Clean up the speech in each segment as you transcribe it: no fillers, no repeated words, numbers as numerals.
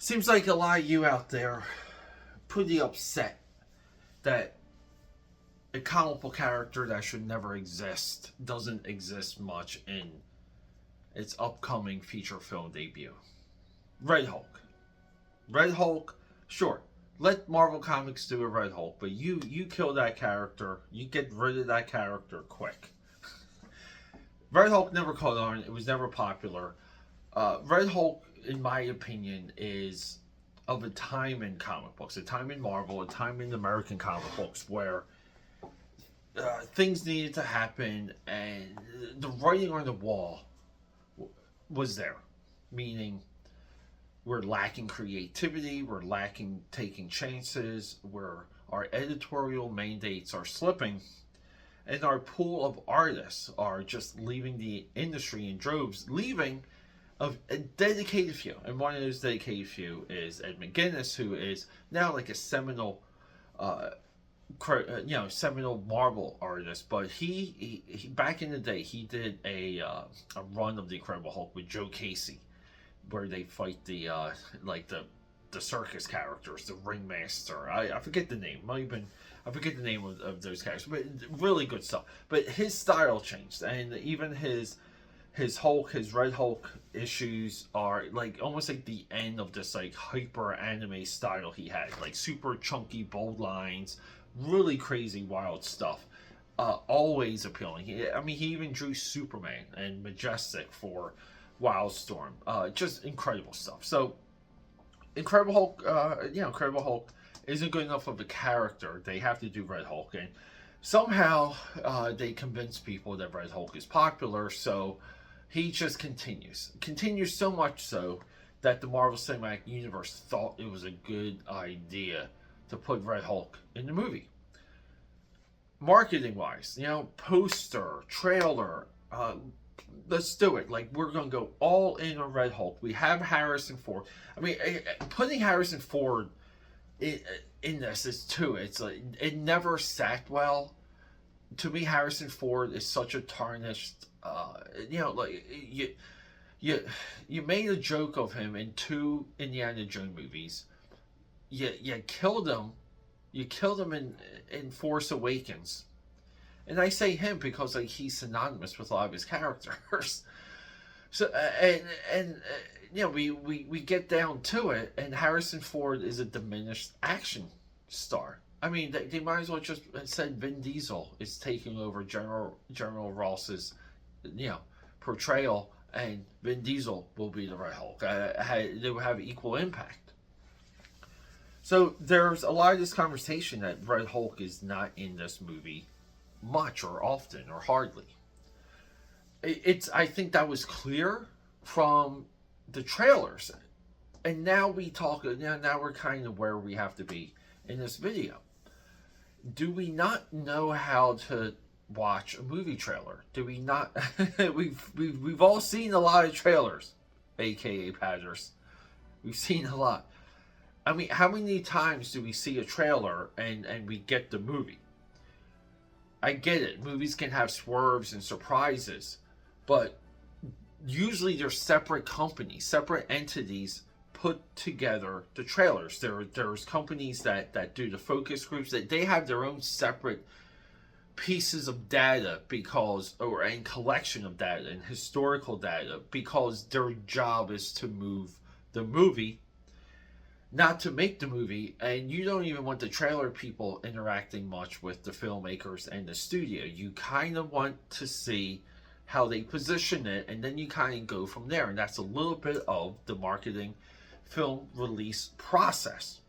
Seems like a lot of you out there pretty upset that a comic book character that should never exist doesn't exist much in its upcoming feature film debut. Red Hulk. Red Hulk, sure. Let Marvel Comics do a Red Hulk, but you kill that character. You get rid of that character quick. Red Hulk never caught on. It was never popular. Red Hulk, in my opinion, is of a time in comic books, a time in Marvel, a time in American comic books where things needed to happen and the writing on the wall was there. Meaning, we're lacking creativity, we're lacking taking chances, where our editorial mandates are slipping, and our pool of artists are just leaving the industry in droves, leaving a dedicated few. And one of those dedicated few is Ed McGuinness, who is now like a seminal seminal Marvel artist. But he back in the day, he did a run of the Incredible Hulk with Joe Casey, where they fight the circus characters, the ringmaster. I forget the name. I forget the name of those characters, but really good stuff. But his style changed, and even his Hulk, his Red Hulk issues are like almost like the end of this like hyper anime style he had, like super chunky, bold lines, really crazy, wild stuff. Always appealing. He even drew Superman and Majestic for Wildstorm. Just incredible stuff. So, Incredible Hulk, Incredible Hulk isn't good enough of a character. They have to do Red Hulk, and somehow they convince people that Red Hulk is popular. So he just continues so much so that the Marvel Cinematic Universe thought it was a good idea to put Red Hulk in the movie. Marketing wise, poster, trailer, let's do it. Like, we're going to go all in on Red Hulk. We have Harrison Ford. Putting Harrison Ford in this is too. It's like it never sat well. To me, Harrison Ford is such a tarnished. You made a joke of him in 2 Indiana Jones movies. You killed him. You killed him in Force Awakens. And I say him because he's synonymous with a lot of his characters. So we get down to it, and Harrison Ford is a diminished action star. They might as well just said Vin Diesel is taking over General Ross's portrayal, and Vin Diesel will be the Red Hulk. They will have equal impact. So there's a lot of this conversation that Red Hulk is not in this movie much or often or hardly. I think that was clear from the trailers, and now we're kind of where we have to be in this video. Do we not know how to watch a movie trailer? Do we not? we've all seen a lot of trailers, aka padders. We've seen a lot. How many times do we see a trailer and we get the movie? I get it. Movies can have swerves and surprises, but usually they're separate companies, separate entities put together the trailers. There's companies that do the focus groups, that they have their own separate pieces of data and collection of data and historical data, because their job is to move the movie, not to make the movie. And you don't even want the trailer people interacting much with the filmmakers and the studio. You kind of want to see how they position it, and then you kind of go from there. And that's a little bit of the marketing film release process.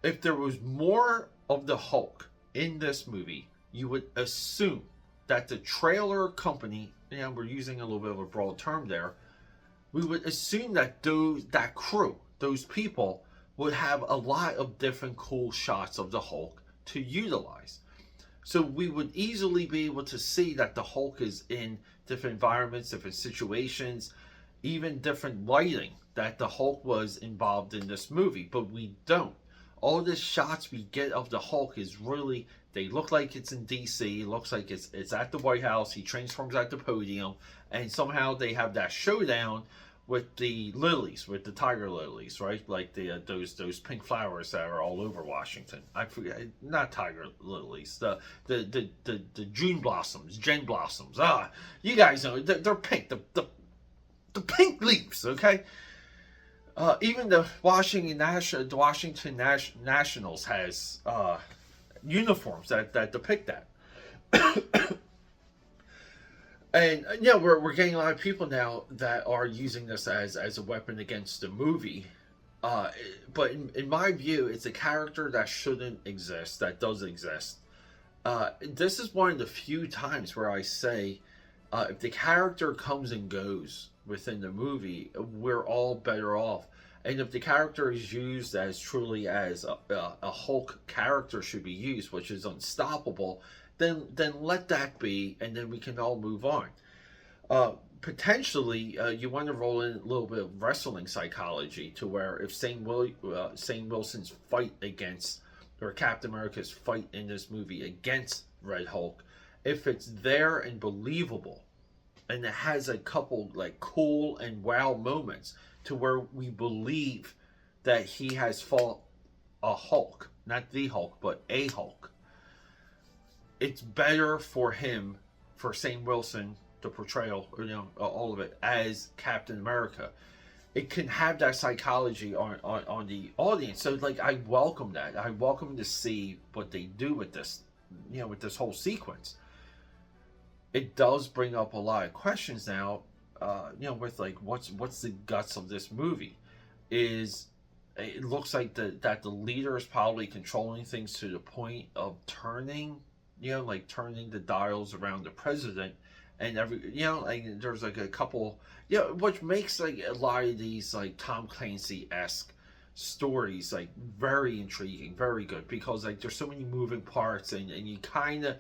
If there was more of the Hulk in this movie, you would assume that the trailer company, we're using a little bit of a broad term there, we would assume that that crew, those people, would have a lot of different cool shots of the Hulk to utilize. So we would easily be able to see that the Hulk is in different environments, different situations, even different lighting, that the Hulk was involved in this movie. But we don't. All the shots we get of the Hulk is really, they look like it's in DC. It looks like it's at the White House. He transforms at the podium, and somehow they have that showdown with the lilies, with the tiger lilies, right? Like the those pink flowers that are all over Washington. I forget, not tiger lilies. The June blossoms, Jen blossoms. Ah, you guys know they're pink. The pink leaves. Okay. Even the Nationals has uniforms that depict that. And yeah, we're getting a lot of people now that are using this as a weapon against the movie. But in my view, it's a character that shouldn't exist, that does exist. This is one of the few times where I say, if the character comes and goes within the movie, we're all better off. And if the character is used as truly as a Hulk character should be used, which is unstoppable, then let that be, and then we can all move on. Potentially, you want to roll in a little bit of wrestling psychology to where if Sam Wilson's fight against, or Captain America's fight in this movie against Red Hulk, if it's there and believable, and it has a couple like cool and wow moments to where we believe that he has fought a Hulk, not the Hulk, but a Hulk. It's better for him, for Sam Wilson, the portrayal, all of it as Captain America. It can have that psychology on the audience. So like, I welcome that. I welcome to see what they do with this, with this whole sequence. It does bring up a lot of questions now, with like what's the guts of this movie? It looks like that the leader is probably controlling things to the point of turning the dials around the president, and like there's like a couple, which makes like a lot of these like Tom Clancy-esque stories like very intriguing, very good, because like there's so many moving parts, and you kind of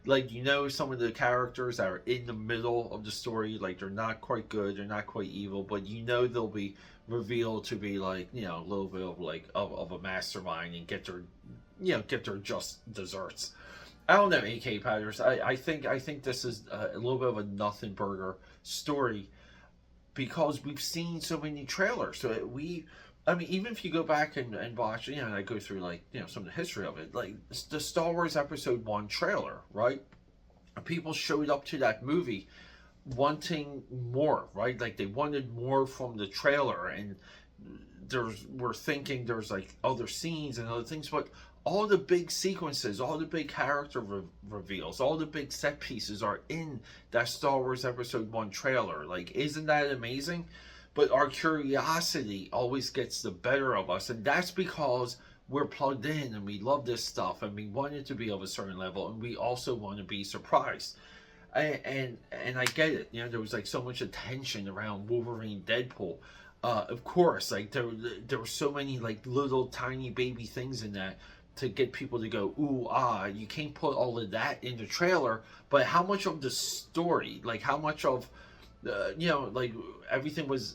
like, some of the characters that are in the middle of the story, like they're not quite good, they're not quite evil, but they'll be revealed to be like, a little bit of like of a mastermind and get their just desserts. I don't know, AKAPADers. I think this is a little bit of a nothing burger story, because we've seen so many trailers. So even if you go back and watch, and I go through like, some of the history of it, like the Star Wars Episode 1 trailer, right? People showed up to that movie wanting more, right? Like they wanted more from the trailer, and we're thinking there's like other scenes and other things, but all the big sequences, all the big character reveals, all the big set pieces are in that Star Wars Episode 1 trailer. Like, isn't that amazing? But our curiosity always gets the better of us, and that's because we're plugged in and we love this stuff, and we want it to be of a certain level, and we also want to be surprised. And I get it. There was like so much attention around Wolverine, Deadpool. Of course, like there were so many like little tiny baby things in that to get people to go, ooh, ah. You can't put all of that in the trailer, but how much of the story, like how much of like everything was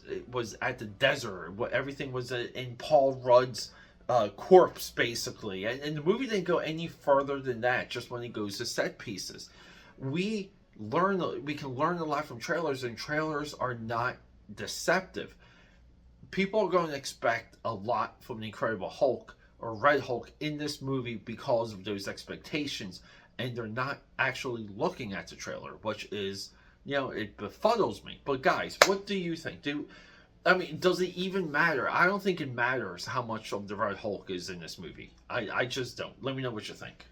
at the desert, what everything was in Paul Rudd's corpse, basically, and the movie didn't go any further than that. Just when it goes to set pieces, we can learn a lot from trailers, and trailers are not deceptive. People are going to expect a lot from the Incredible Hulk or Red Hulk in this movie because of those expectations, and they're not actually looking at the trailer, which is, it befuddles me. But guys, what do you think? Does it even matter? I don't think it matters how much of the Red Hulk is in this movie. I just don't. Let me know what you think.